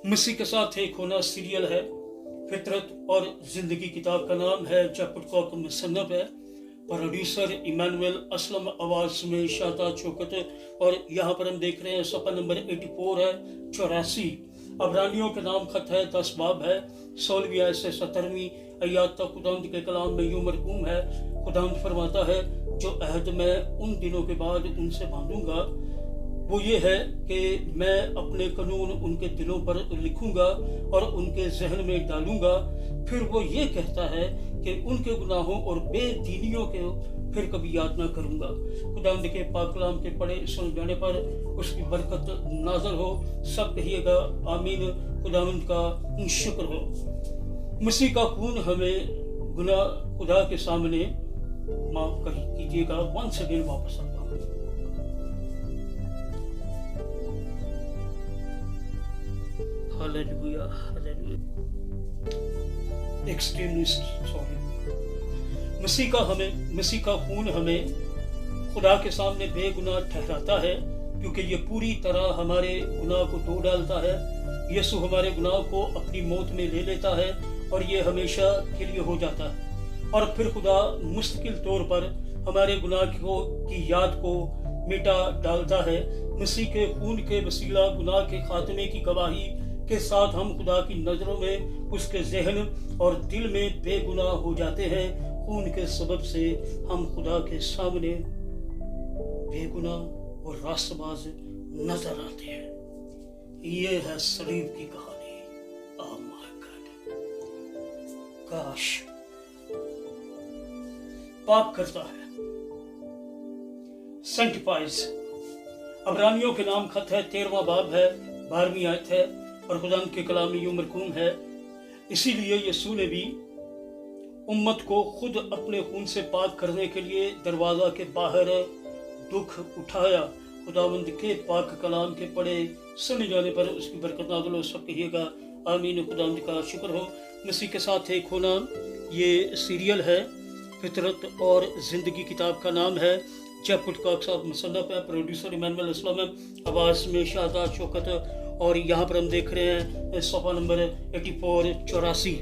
मसीह के साथ एक होना सीरियल है। फितरत और जिंदगी किताब का नाम है। जयपुर मुसन्नफ है। प्रोड्यूसर इमानुएल असलम, आवाज में शाता चौकत। और यहाँ पर हम देख रहे हैं सफ़ा नंबर 84 है, 84। अबरानियों के नाम खत है, 10 बाब है, 16वीं आयत से 17वीं आयत तक खुदावंद के कलाम में यूं मरकूम है। खुदावंद फरमाता है, जो अहद मैं उन दिनों के बाद उनसे बांधूंगा वो ये है कि मैं अपने कानून उनके दिलों पर लिखूंगा और उनके जहन में डालूंगा। फिर वो ये कहता है कि उनके गुनाहों और बेदीनियों के फिर कभी याद ना करूंगा। खुदावंद के पाक कलाम के पढ़े सुन जाने पर उसकी बरकत नाज़र हो। सब कहिएगा आमीन। खुदावंद का शुक्र हो। मसीह का खून हमें गुनाह खुदा के सामने माफ कर कीजिएगा। वंस अगेन वापस आता हूँ। Hallelujah, hallelujah. Extremely sorry. मसीह का खून हमें खुदा के सामने बेगुनाह ठहराता है, क्योंकि ये पूरी तरह हमारे गुनाह को धो डालता है। यीशु हमारे गुनाह को अपनी मौत में ले लेता है और ये हमेशा के लिए हो जाता है। और फिर खुदा मुस्तकिल तौर पर हमारे गुनाह की याद को मिटा डालता है। मसीह के खून के वसीला गुनाह के खात्मे की गवाही के साथ हम खुदा की नजरों में उसके जहन और दिल में बेगुनाह हो जाते हैं। खून के सबब से हम खुदा के सामने बेगुनाह और रास्तबाज नजर आते हैं। ये है सलीब की कहानी। ओह माय गॉड, काश पाप करता है, सेंटिफाइज। अबरानियों के नाम खत है, 13वां बाब है, 12वीं आयत है और खुदा के कलाम में यूं मरकूम है। इसीलिए यीशु ने भी उम्मत को खुद अपने खून से पाक करने के लिए दरवाजा के बाहर दुख उठाया। खुदावंद के पाक कलाम के पढ़े सुन जाने पर उसकी बरकत नाज़िल हो। सब कहिएगा आमीन। खुदावंद का शुक्र हो। मसीह के साथ एक होना ये सीरियल है। फितरत और जिंदगी किताब का नाम है। जयपुर का मुसन्नफ है। प्रोड्यूसर इमानुएल असलम है। आवाज में शादा शौकत। और यहाँ पर हम देख रहे हैं सफ़ा नंबर 84, 84।